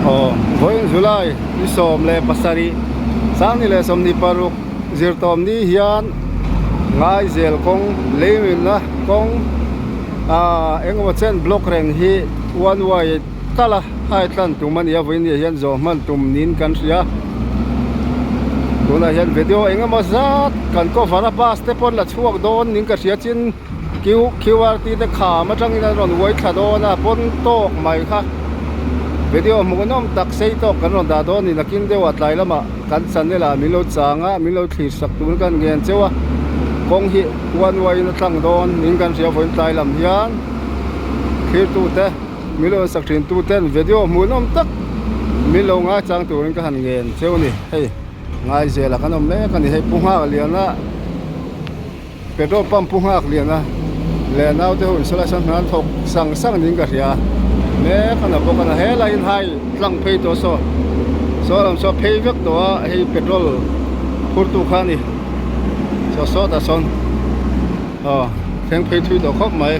Voi July ni som le pasari sang ni le som ni paruk zirtom ni hian ngai zel kong lemin na kong engwa chen block reng hi one way kala hai tlan tuman ya voi ni hian zo man tum nin kan ria tuna hian video engama zat kan ko vara pa stepon la chuak don nin ka ria chin QRT te kha ma tangin ron wai thadona pon tok mai kha video mugonom tak sei to kan ron da don ni nakin dewa tlai lama kan chanela milo changa milo thlir sak tur kan gen chewa kong hi one way na tlang don nin kan ria voin tlai lam hian thlir tu te milo sak thin tu ten video mugonom tak milo nga chang tur kan han gen cheu ni hei ngai zela kanom le kan hei punga liana petrol pump punga liana le nau te hun sola sang han thok sang ning ka ria me kana bo kana he line hai tlang phei to so lam so phei vek to hei petrol furtu khani so da son theng phei thui to khop mai